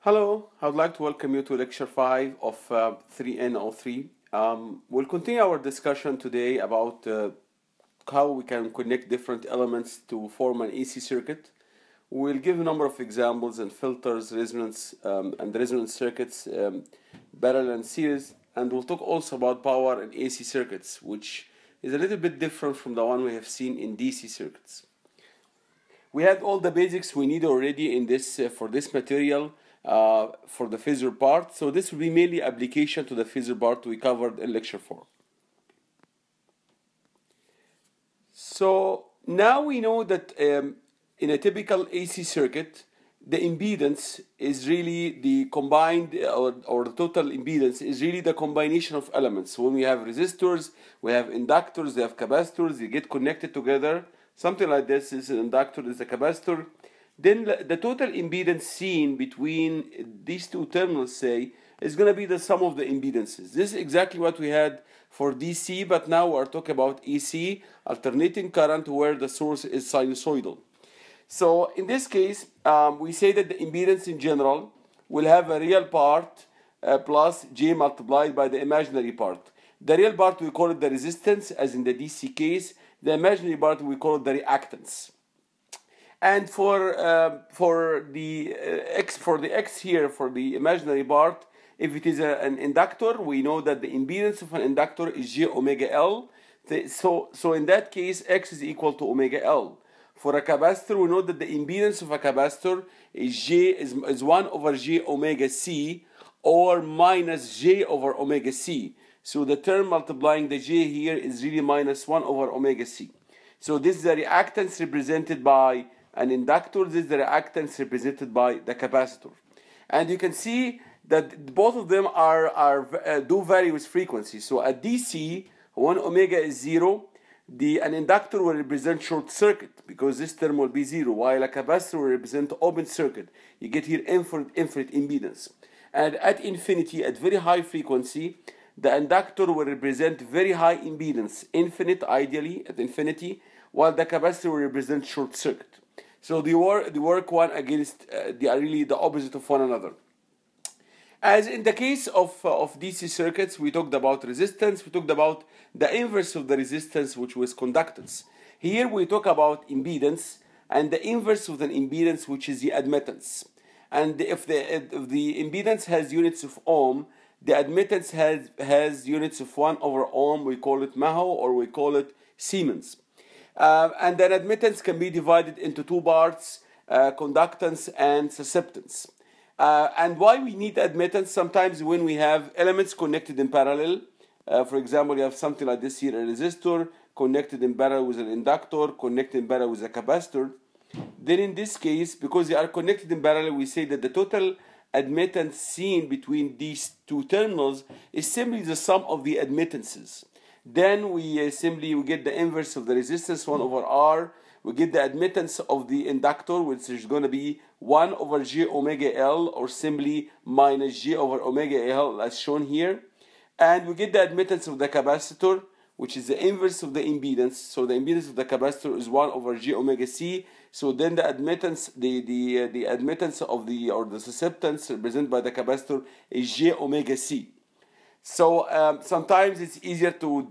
Hello, I would like to welcome you to lecture 5 of 3N03. We'll continue our discussion today about how we can connect different elements to form an AC circuit. We'll give a number of examples and filters, resonance and resonance circuits, parallel and series, and we'll talk also about power and AC circuits, which is a little bit different from the one we have seen in DC circuits. We had all the basics we need already in this for this material. For the phasor part, so this will be mainly application to the phasor part we covered in lecture 4. So now we know that in a typical AC circuit, the impedance is really the combined or the total impedance is really the combination of elements. So when we have resistors, we have inductors, we have capacitors, they get connected together. Something like this is an inductor, is a capacitor. Then the total impedance seen between these two terminals, say, is going to be the sum of the impedances. This is exactly what we had for DC, but now we're talking about AC, alternating current, where the source is sinusoidal. So in this case, we say that the impedance in general will have a real part plus J multiplied by the imaginary part. The real part, we call it the resistance, as in the DC case. The imaginary part, we call it the reactance. And for the X here, for the imaginary part, if it is an inductor, we know that the impedance of an inductor is J omega L. So in that case, X is equal to omega L. For a capacitor, we know that the impedance of a capacitor is 1 over J omega C, or minus J over omega C. So the term multiplying the J here is really minus 1 over omega C. So this is the reactance represented by an inductor. This is the reactance represented by the capacitor. And you can see that both of them do vary with frequency. So at DC, when omega is 0, an inductor will represent short circuit because this term will be 0, while a capacitor will represent open circuit. You get here infinite impedance. And at infinity, at very high frequency, the inductor will represent very high impedance, infinite ideally at infinity, while the capacitor will represent short circuit. So they work one against, they are really the opposite of one another. As in the case of DC circuits, we talked about resistance, we talked about the inverse of the resistance, which was conductance. Here we talk about impedance, and the inverse of the impedance, which is the admittance. And if the impedance has units of ohm, the admittance has units of 1 over ohm, we call it Maho, or we call it Siemens. And then admittance can be divided into two parts, conductance and susceptance. And why we need admittance? Sometimes when we have elements connected in parallel, for example, you have something like this here, a resistor connected in parallel with an inductor, connected in parallel with a capacitor. Then in this case, because they are connected in parallel, we say that the total admittance seen between these two terminals is simply the sum of the admittances. Then we get the inverse of the resistance, 1 over R. We get the admittance of the inductor, which is going to be 1 over J omega L, or simply minus J over omega L, as shown here. And we get the admittance of the capacitor, which is the inverse of the impedance. So the impedance of the capacitor is 1 over J omega C. So then the admittance, the admittance of the susceptance represented by the capacitor is J omega C. So sometimes it's easier to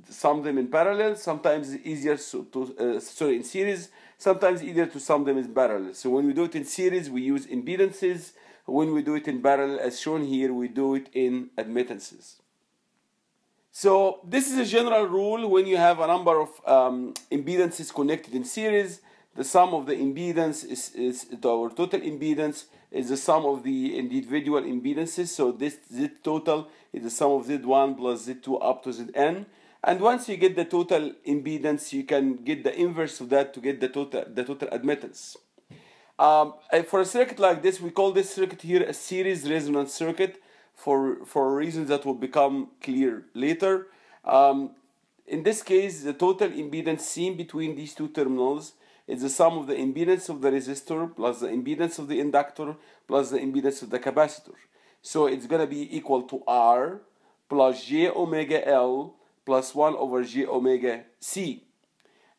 sum them in parallel, sometimes it's easier in series, sometimes easier to sum them in parallel. So when we do it in series, we use impedances. When we do it in parallel, as shown here, we do it in admittances. So this is a general rule. When you have a number of impedances connected in series, the sum of the impedance is our total impedance is the sum of the individual impedances. So this Z total is the sum of Z1 plus Z2 up to Zn. And once you get the total impedance, you can get the inverse of that to get the total admittance. For a circuit like this, we call this circuit here a series resonance circuit for reasons that will become clear later. In this case, the total impedance seen between these two terminals is the sum of the impedance of the resistor plus the impedance of the inductor plus the impedance of the capacitor. So it's going to be equal to R plus J omega L plus 1 over J omega C.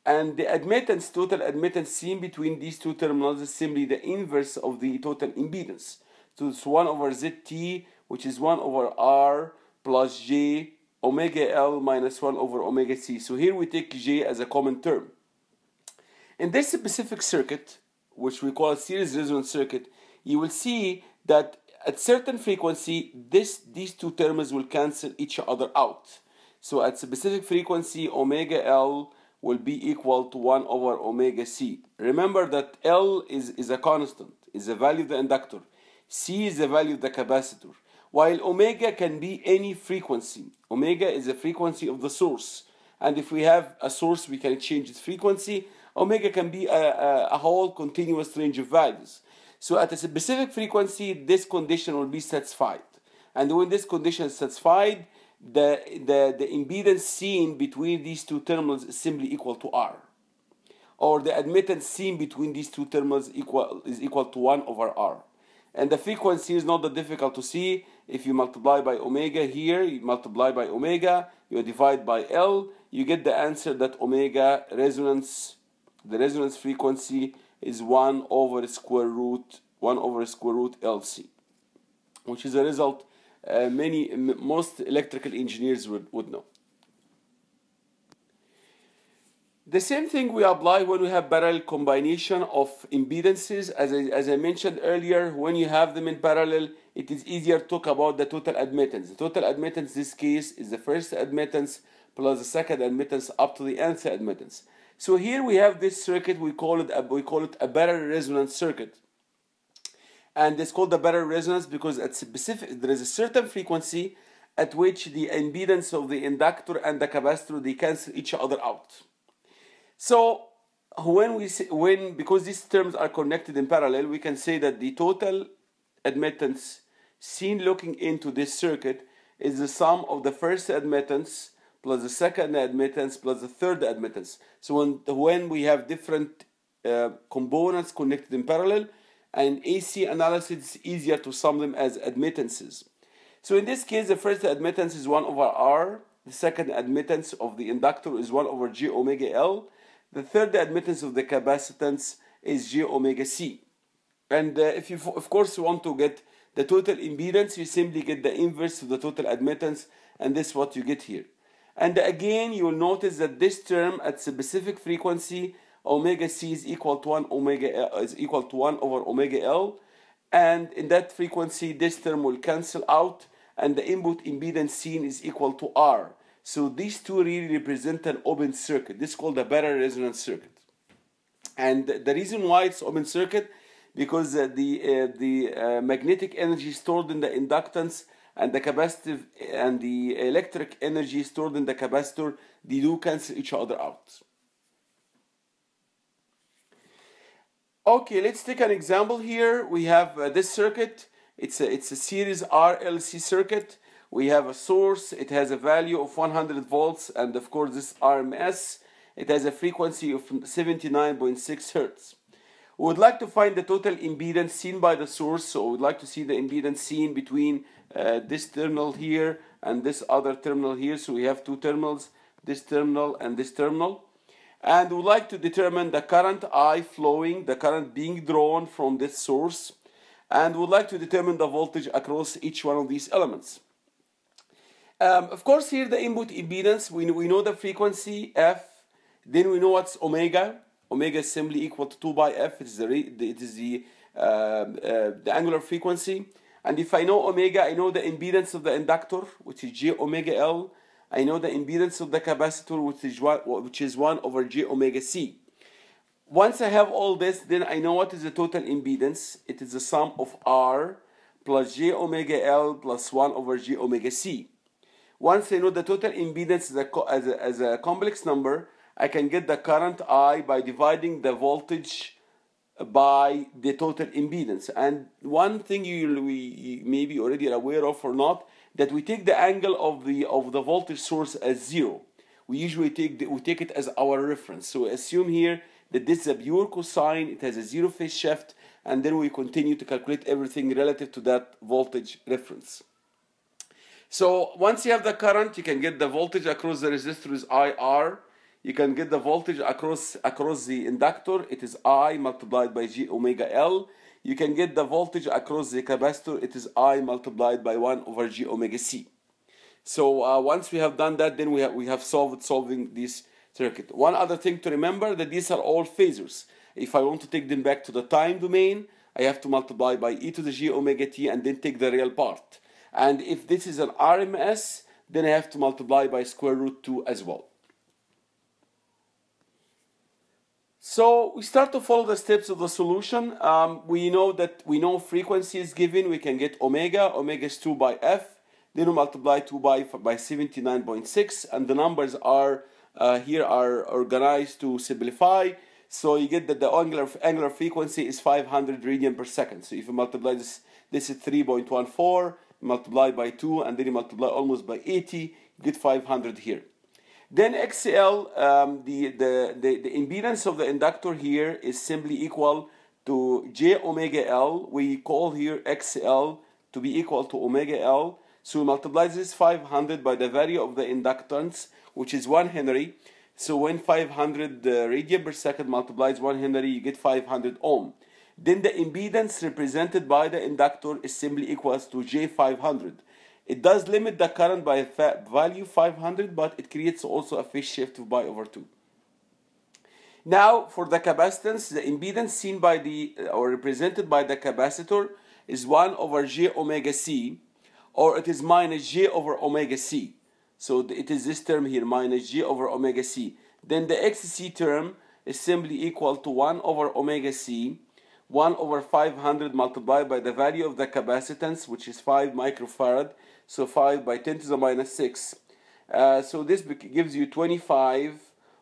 And the admittance, total admittance seen between these two terminals is simply the inverse of the total impedance. So it's 1 over zt, which is 1 over r plus j omega l minus 1 over omega c. So here we take j as a common term. In this specific circuit, which we call a series resonance circuit, you will see that at certain frequency, these two terms will cancel each other out. So at specific frequency, omega L will be equal to 1 over omega C. Remember that L is a constant, is the value of the inductor. C is the value of the capacitor. While omega can be any frequency. Omega is the frequency of the source. And if we have a source, we can change its frequency. Omega can be a whole continuous range of values. So at a specific frequency, this condition will be satisfied. And when this condition is satisfied, the impedance seen between these two terminals is simply equal to R. Or the admittance seen between these two terminals is equal to 1 over R. And the frequency is not that difficult to see. If you multiply by omega here, you multiply by omega, you divide by L, you get the answer that omega resonance, the resonance frequency is 1 over square root LC, which is a result most electrical engineers would know. The same thing we apply when we have parallel combination of impedances. As I mentioned earlier, when you have them in parallel, it is easier to talk about the total admittance. The total admittance in this case is the first admittance plus the second admittance up to the nth admittance. So here we have this circuit, we call it a parallel resonance circuit. And it's called the parallel resonance because there is a certain frequency at which the impedance of the inductor and the capacitor, they cancel each other out. So because these terms are connected in parallel, we can say that the total admittance seen looking into this circuit is the sum of the first admittance plus the second admittance plus the third admittance. So when we have different components connected in parallel, and AC analysis, it's easier to sum them as admittances. So in this case, the first admittance is 1 over R. The second admittance of the inductor is 1 over J omega L. The third admittance of the capacitance is J omega C. And if you, of course, want to get the total impedance, you simply get the inverse of the total admittance, and this is what you get here. And again, you will notice that this term at specific frequency, omega C is equal to 1 over omega L, and in that frequency this term will cancel out and the input impedance seen is equal to R. So these two really represent an open circuit. This is called a parallel resonance circuit. And the reason why it's open circuit, because the magnetic energy stored in the inductance and the capacitive and the electric energy stored in the capacitor, they do cancel each other out. Okay, let's take an example here. We have this circuit. It's a series RLC circuit. We have a source. It has a value of 100 volts, and of course this RMS. It has a frequency of 79.6 hertz. We would like to find the total impedance seen by the source. So we would like to see the impedance seen between this terminal here and this other terminal here. So we have two terminals, this terminal and this terminal. And we would like to determine the current I flowing, the current being drawn from this source. And we would like to determine the voltage across each one of these elements. Of course, here the input impedance, we know the frequency F, then we know what's omega. Omega is simply equal to 2 by F, it is the angular frequency. And if I know omega, I know the impedance of the inductor, which is J omega L. I know the impedance of the capacitor, which is 1 over J omega C. Once I have all this, then I know what is the total impedance. It is the sum of R plus J omega L plus 1 over J omega C. Once I know the total impedance as a complex number, I can get the current I by dividing the voltage by the total impedance. And one thing you may be already aware of or not, that we take the angle of the voltage source as 0. We usually take it as our reference. So assume here that this is a pure cosine, it has a 0 phase shift, and then we continue to calculate everything relative to that voltage reference. So once you have the current, you can get the voltage across the resistor is IR. You can get the voltage across the inductor. It is I multiplied by J omega L. you can get the voltage across the capacitor. It is I multiplied by 1 over G omega C. So once we have done that, then we have solving this circuit. One other thing to remember, that these are all phasors. If I want to take them back to the time domain, I have to multiply by e to the G omega t and then take the real part. And if this is an RMS, then I have to multiply by square root 2 as well. So we start to follow the steps of the solution. We know frequency is given. We can get omega. Omega is 2 by f. Then we multiply 2 by 79.6, and the numbers are here are organized to simplify. So you get that the angular frequency is 500 radian per second. So if you multiply this is 3.14, multiply by 2, and then you multiply almost by 80, you get 500 here. Then XL, the impedance of the inductor here is simply equal to J omega L. We call here XL to be equal to omega L. So we multiply this 500 by the value of the inductance, which is 1 Henry. So when 500 radian per second multiplies 1 Henry, you get 500 ohm. Then the impedance represented by the inductor is simply equals to J500. It does limit the current by value 500, but it creates also a phase shift of pi over 2. Now for the capacitance, the impedance seen by or represented by the capacitor is 1 over J omega C, or it is minus J over omega C. So it is this term here, minus J over omega C. Then the XC term is simply equal to 1 over omega C, 1 over 500 multiplied by the value of the capacitance, which is 5 microfarad, so 5 by 10 to the minus 6. So this gives you 25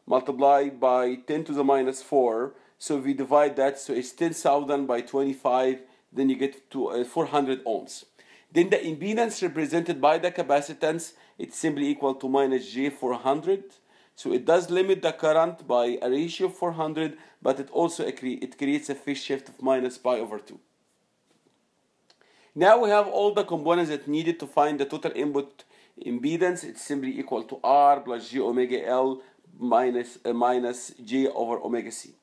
multiplied by 10 to the minus 4. So if we divide that, so it's 10,000 by 25, then you get to 400 ohms. Then the impedance represented by the capacitance, it's simply equal to minus J 400. So it does limit the current by a ratio of 400, but it also creates a phase shift of minus pi over 2. Now we have all the components that needed to find the total input impedance. It's simply equal to R plus J omega L minus J over omega C.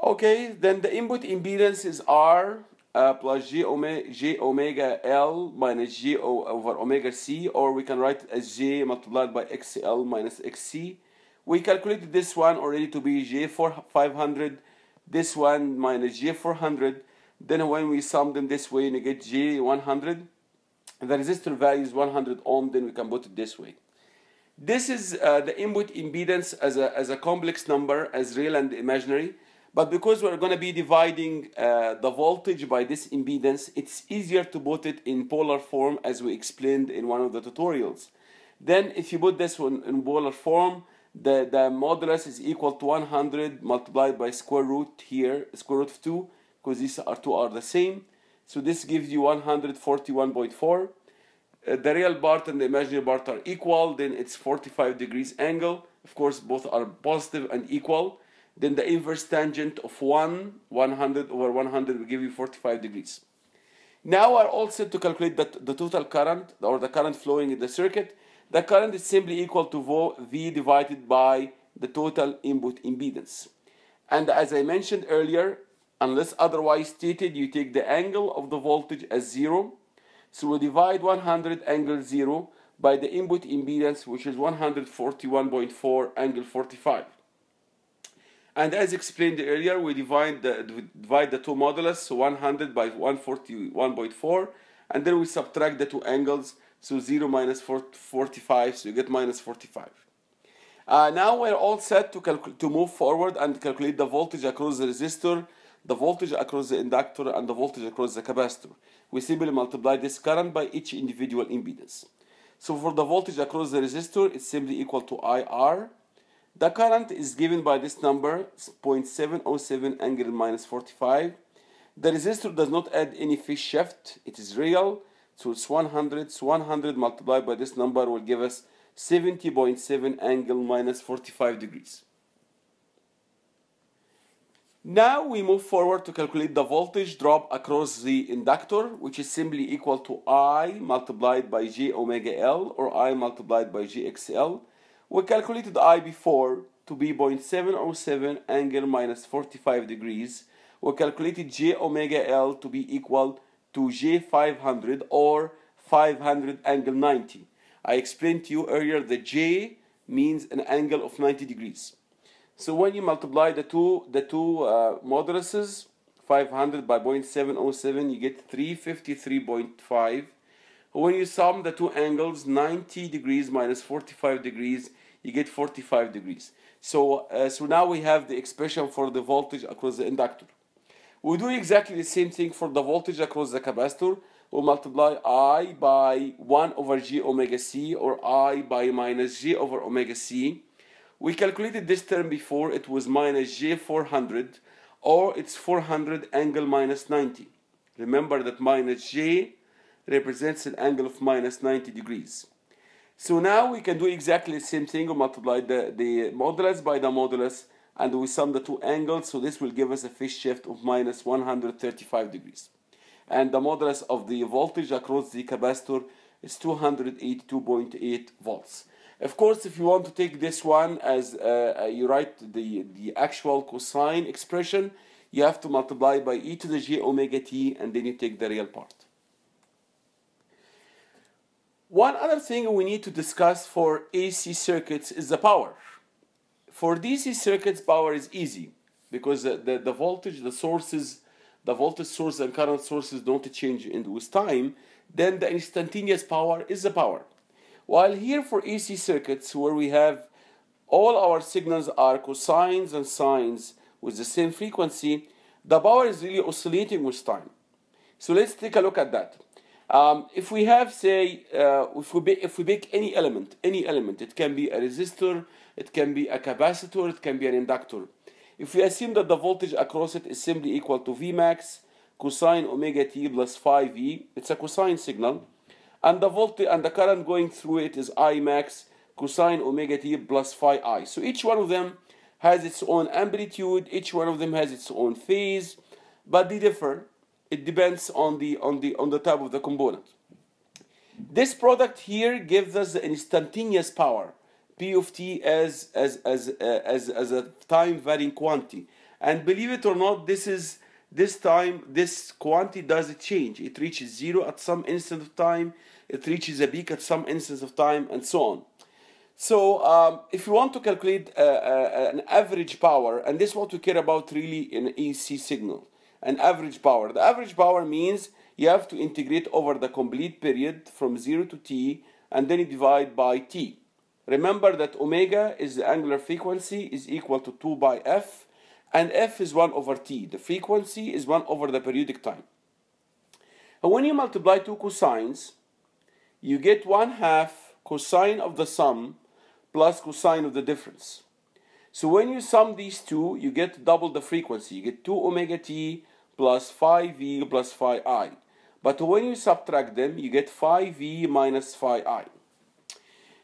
Okay, then the input impedance is R plus J omega L minus J over omega C, or we can write it as J multiplied by XL minus XC. We calculated this one already to be J 500, this one minus J 400. Then when we sum them this way, you get J 100. The resistor value is 100 ohm, then we can put it this way. This is the input impedance as a complex number, as real and imaginary. But because we're going to be dividing the voltage by this impedance, it's easier to put it in polar form, as we explained in one of the tutorials. Then if you put this one in polar form, the modulus is equal to 100 multiplied by square root here, square root of 2, because these two are the same. So this gives you 141.4. The real part and the imaginary part are equal, then it's 45 degrees angle. Of course, both are positive and equal. Then the inverse tangent of 100 over 100 will give you 45 degrees. Now we're all set to calculate the total current, or the current flowing in the circuit. The current is simply equal to V divided by the total input impedance. And as I mentioned earlier, unless otherwise stated, you take the angle of the voltage as 0. So we divide 100 angle 0 by the input impedance, which is 141.4 angle 45. And as explained earlier, we divide the two modulus, so 100 by 141.4, and then we subtract the two angles, so 0 minus 45, so you get minus 45. Now we're all set to move forward and calculate the voltage across the resistor, the voltage across the inductor, and the voltage across the capacitor. We simply multiply this current by each individual impedance. So for the voltage across the resistor, it's simply equal to IR. The current is given by this number, 0.707 angle minus 45. The resistor does not add any phase shift. It is real, so it's 100. So 100 multiplied by this number will give us 70.7 angle minus 45 degrees. Now we move forward to calculate the voltage drop across the inductor, which is simply equal to I multiplied by J omega L, or I multiplied by JXL. We calculated I before to be 0.707 angle minus 45 degrees. we calculated J omega L to be equal to J500 or 500 angle 90. I explained to you earlier that J means an angle of 90 degrees. So when you multiply the two moduluses, 500 by 0.707, you get 353.5. When you sum the two angles, 90 degrees minus 45 degrees, you get 45 degrees. So now we have the expression for the voltage across the inductor. We do exactly the same thing for the voltage across the capacitor. We multiply I by 1 over J omega C, or I by minus J over omega C. We calculated this term before. It was minus J400, or it's 400 angle minus 90. Remember that minus J represents an angle of minus 90 degrees. So now we can do exactly the same thing. We multiply the modulus by the modulus, and we sum the two angles. So this will give us a phase shift of minus 135 degrees. And the modulus of the voltage across the capacitor is 282.8 volts. Of course, if you want to take this one as you write the actual cosine expression, you have to multiply by e to the j omega t, and then you take the real part. One other thing we need to discuss for AC circuits is the power. For DC circuits, power is easy because the voltage, the voltage source and current sources don't change with time. Then the instantaneous power is the power. While here for AC circuits, where we have all our signals are cosines and sines with the same frequency, the power is really oscillating with time. So let's take a look at that. If we have, say, if we pick any element, it can be a resistor, it can be a capacitor, it can be an inductor. If we assume that the voltage across it is simply equal to Vmax cosine omega t plus phi v, it's a cosine signal, and the voltage and the current going through it is I max cosine omega t plus phi I. So each one of them has its own amplitude, each one of them has its own phase, but they differ. It depends on the type of the component. This product here gives us the instantaneous power, P of t as a time varying quantity. And believe it or not, this quantity doesn't change. It reaches zero at some instant of time, it reaches a peak at some instance of time, and so on. So if you want to calculate an average power, and this is what we care about really in AC signal, an average power. The average power means you have to integrate over the complete period from 0 to t, and then you divide by t. Remember that omega is the angular frequency, is equal to 2 by f, and f is 1 over t. The frequency is 1 over the periodic time. And when you multiply two cosines, you get 1/2 cosine of the sum plus cosine of the difference. So when you sum these two, you get double the frequency. You get 2 omega t plus phi v plus phi I. But when you subtract them, you get phi v minus phi I.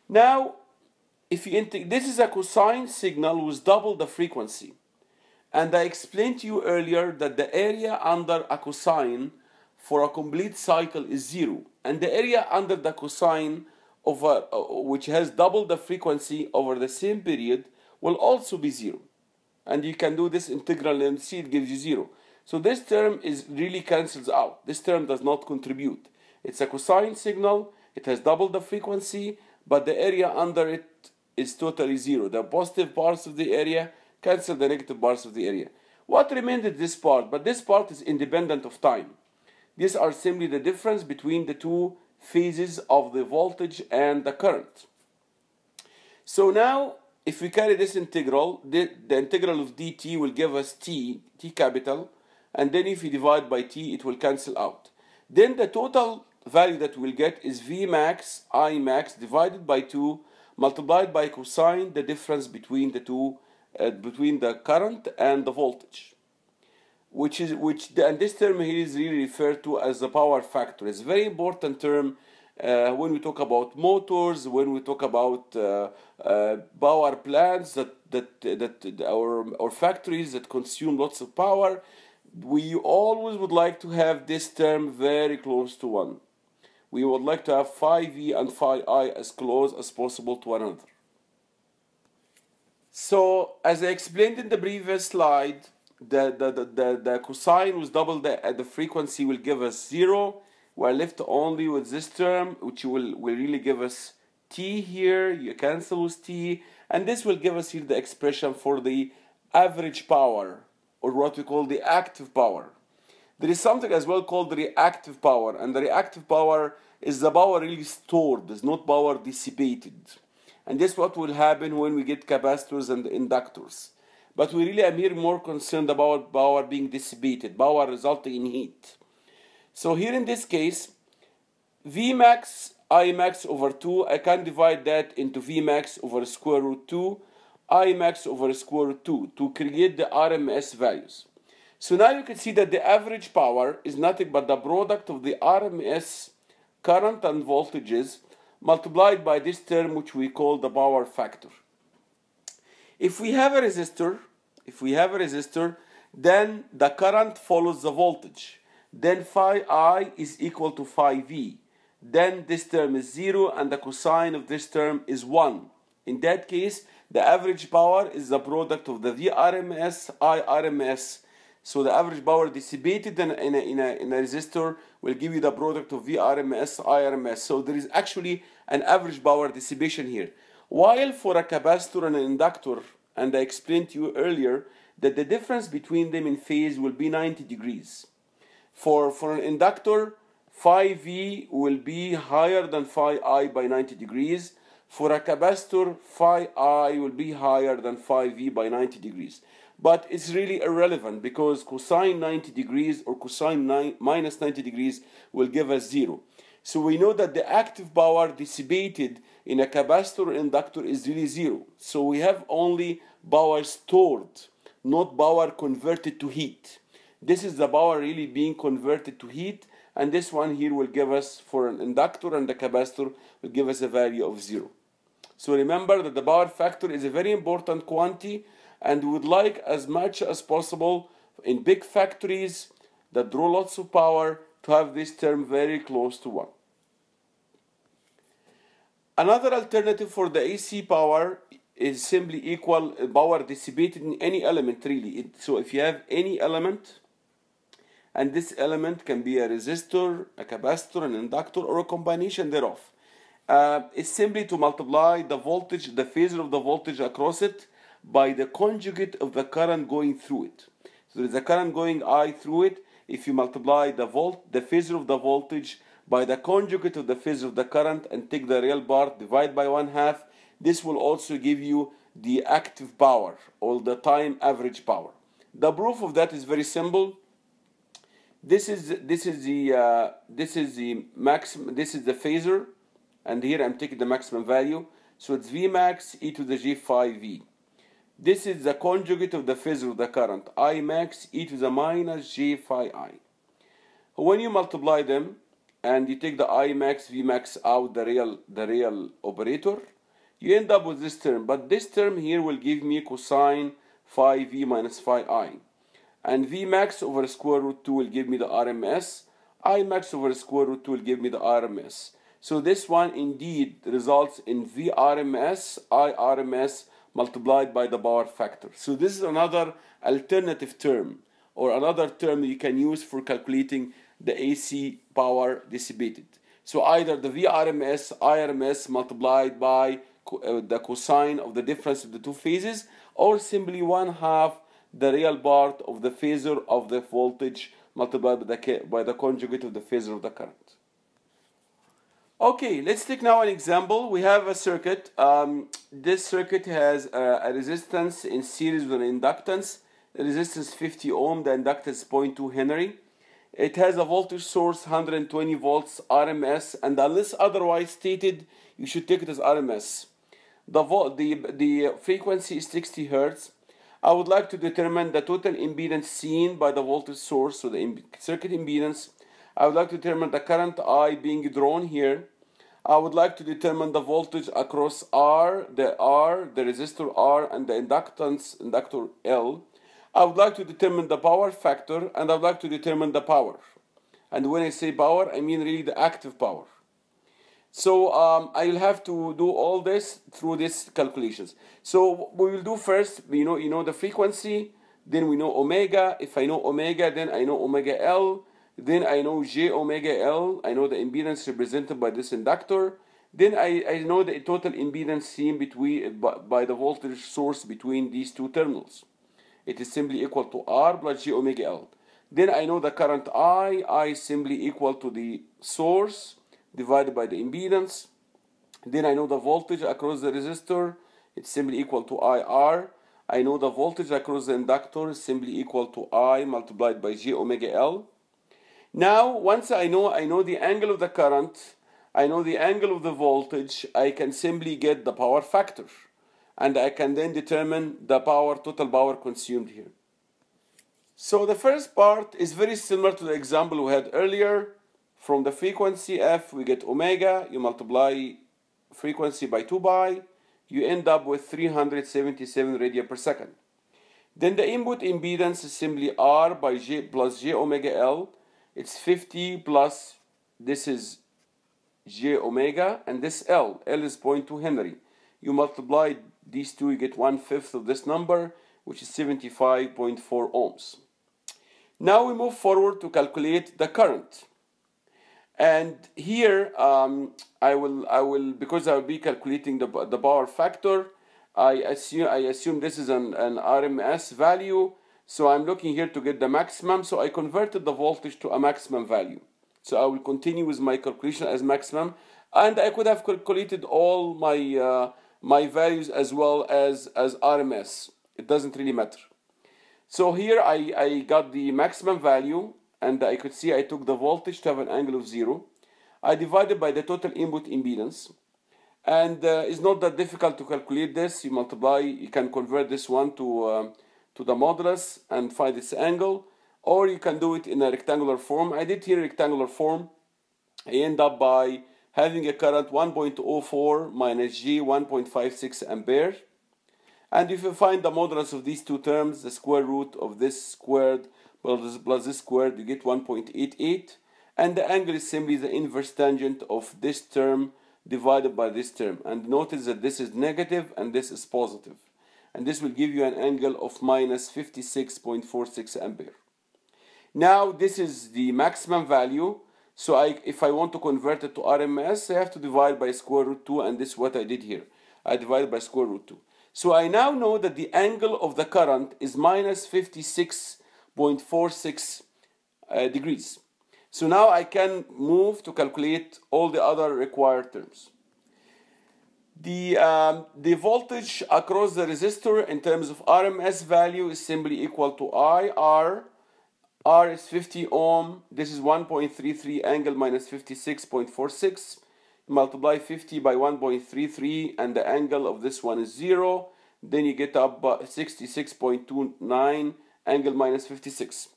Now, if you this is a cosine signal with double the frequency. And I explained to you earlier that the area under a cosine for a complete cycle is 0. And the area under the cosine of which has double the frequency over the same period will also be 0. And you can do this integral and see it gives you 0. So this term is really cancels out. This term does not contribute. It's a cosine signal. It has double the frequency, but the area under it is totally 0. The positive parts of the area cancel the negative parts of the area. What remained is this part, but this part is independent of time. These are simply the difference between the two phases of the voltage and the current. So now, if we carry this integral, the integral of dt will give us t capital, and then if you divide by t, it will cancel out. Then the total value that we'll get is V max, I max divided by 2 multiplied by cosine, the difference between the two, between the current and the voltage. And this term here is really referred to as the power factor. It's a very important term when we talk about motors, when we talk about power plants or factories that consume lots of power. We always would like to have this term very close to 1. We would like to have phi v and phi I as close as possible to one another. So, as I explained in the previous slide, the cosine was double the frequency will give us 0. We're left only with this term, which will really give us t here. You cancel with t, and this will give us here the expression for the average power, or what we call the active power. There is something as well called the reactive power, and the reactive power is the power really stored, is not power dissipated. And this is what will happen when we get capacitors and inductors. But we really am here more concerned about power being dissipated, power resulting in heat. So here in this case, Vmax, Imax over 2, I can divide that into Vmax over square root 2, Imax over square root 2 to create the RMS values. So now you can see that the average power is nothing but the product of the RMS current and voltages multiplied by this term which we call the power factor. If we have a resistor, then the current follows the voltage. Then phi I is equal to phi V. Then this term is 0 and the cosine of this term is 1. In that case, the average power is the product of the VRMS, IRMS. So the average power dissipated in a resistor will give you the product of VRMS, IRMS. So there is actually an average power dissipation here. While for a capacitor and an inductor, and I explained to you earlier that the difference between them in phase will be 90 degrees. For an inductor, phi V will be higher than phi I by 90 degrees. For a capacitor, phi I will be higher than phi V by 90 degrees. But it's really irrelevant because cosine 90 degrees or cosine minus 90 degrees will give us 0. So we know that the active power dissipated in a capacitor or inductor is really 0. So we have only power stored, not power converted to heat. This is the power really being converted to heat, and this one here will give us, for an inductor and the capacitor, will give us a value of 0. So remember that the power factor is a very important quantity, and we would like as much as possible in big factories that draw lots of power to have this term very close to 1. Another alternative for the AC power is simply equal power dissipated in any element really. So if you have any element, and this element can be a resistor, a capacitor, an inductor, or a combination thereof, it's simply to multiply the voltage, the phasor of the voltage across it by the conjugate of the current going through it. So there is a current going I through it. If you multiply the phasor of the voltage by the conjugate of the phasor of the current and take the real part, divide by 1/2, this will also give you the active power or the time average power. The proof of that is very simple. This is the maximum. This is the phasor, and here I'm taking the maximum value. So it's Vmax e to the j phi V. This is the conjugate of the phasor of the current, I max e to the minus j phi I. When you multiply them and you take the I max, V max out, the real operator, you end up with this term. But this term here will give me cosine phi V minus phi I. And V max over square root 2 will give me the RMS. I max over square root 2 will give me the RMS. So this one indeed results in VRMS, IRMS, multiplied by the power factor. So this is another alternative term, or another term you can use for calculating the AC power dissipated. So either the VRMS, IRMS multiplied by the cosine of the difference of the two phases, or simply 1/2 the real part of the phasor of the voltage multiplied by the conjugate of the phasor of the current. Okay, let's take now an example. We have a circuit. This circuit has a resistance in series with an inductance. The resistance 50 ohm, the inductance 0.2 Henry. It has a voltage source 120 volts RMS, and unless otherwise stated, you should take it as RMS. The frequency is 60 Hertz. I would like to determine the total impedance seen by the voltage source, so the circuit impedance. I would like to determine the current I being drawn here. I would like to determine the voltage across the resistor R, and the inductor L. I would like to determine the power factor, and I would like to determine the power. And when I say power, I mean really the active power. So I will have to do all this through these calculations. So we will do first, you know the frequency, Then we know omega. If I know omega, then I know omega L. Then I know j omega L. I know the impedance represented by this inductor. Then I know the total impedance seen between by the voltage source between these two terminals. It is simply equal to R plus j omega L. Then I know the current I is simply equal to the source divided by the impedance. Then I know the voltage across the resistor, it's simply equal to IR. I know the voltage across the inductor is simply equal to I multiplied by j omega L. Now, once I know the angle of the current, I know the angle of the voltage, I can simply get the power factor. And I can then determine the total power consumed here. So the first part is very similar to the example we had earlier. From the frequency F, we get omega, you multiply frequency by 2 pi, you end up with 377 radian per second. Then the input impedance is simply R by J plus j omega L. It's 50 plus, this is j omega, and this L is 0.2 Henry. You multiply these two, you get 1/5 of this number, which is 75.4 ohms. Now we move forward to calculate the current. And here I will because I will be calculating the power factor. I assume this is an RMS value. So I'm looking here to get the maximum. So I converted the voltage to a maximum value. So I will continue with my calculation as maximum. And I could have calculated all my values as well as RMS. It doesn't really matter. So here I got the maximum value, and I could see I took the voltage to have an angle of 0. I divided by the total input impedance. And it's not that difficult to calculate this. You multiply, you can convert this one to the modulus and find its angle. Or you can do it in a rectangular form. I did here rectangular form. I end up by having a current 1.04 minus G 1.56 ampere. And if you find the modulus of these two terms, the square root of this squared plus this squared, you get 1.88. And the angle is simply the inverse tangent of this term divided by this term. And notice that this is negative and this is positive. And this will give you an angle of minus 56.46 ampere. Now this is the maximum value. So if I want to convert it to RMS, I have to divide by square root 2, and this is what I did here. I divided by square root 2. So I now know that the angle of the current is minus 56.46 degrees. So now I can move to calculate all the other required terms. The voltage across the resistor in terms of RMS value is simply equal to IR. R is 50 ohm. This is 1.33 angle minus 56.46. Multiply 50 by 1.33 and the angle of this one is 0. Then you get up 66.29 angle minus 56.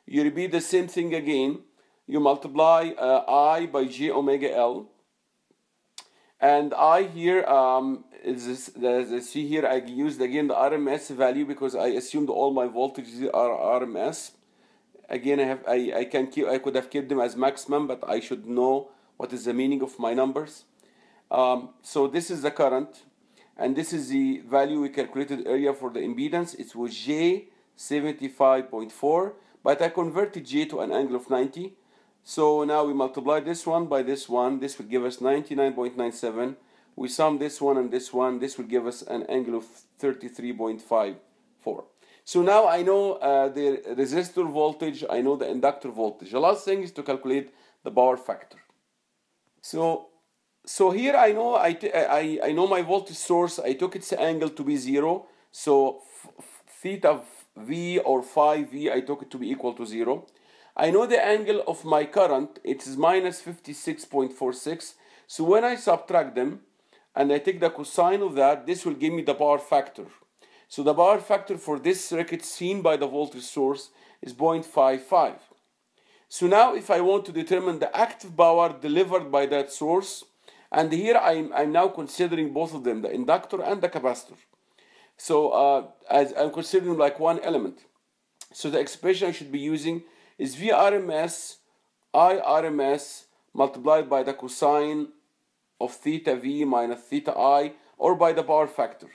You repeat the same thing again. You multiply I by j omega L. And I here, as I see here, I used again the RMS value because I assumed all my voltages are RMS. Again, I could have kept them as maximum, but I should know what is the meaning of my numbers. So this is the current, and this is the value we calculated earlier for the impedance. It was J 75.4, but I converted J to an angle of 90. So now we multiply this one by this one. This will give us 99.97. We sum this one and this one. This will give us an angle of 33.54. So now I know the resistor voltage, I know the inductor voltage. The last thing is to calculate the power factor. So here I know I know my voltage source. I took its angle to be 0. So theta V or phi V, I took it to be equal to 0. I know the angle of my current. It is minus 56.46. So when I subtract them and I take the cosine of that, this will give me the power factor. So the power factor for this circuit seen by the voltage source is 0.55. So now if I want to determine the active power delivered by that source, and here I'm now considering both of them, the inductor and the capacitor. So as I'm considering like one element. So the expression I should be using is VRMS IRMS multiplied by the cosine of theta V minus theta I, or by the power factor.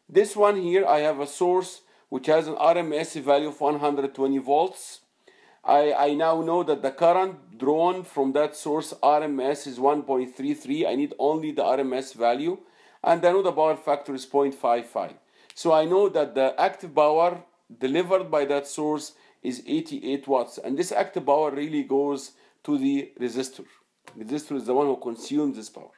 This one here, I have a source which has an RMS value of 120 volts. I now know that the current drawn from that source RMS is 1.33. I need only the RMS value, and I know the power factor is 0.55. So I know that the active power delivered by that source is 88 watts, and this active power really goes to the resistor. The resistor is the one who consumes this power.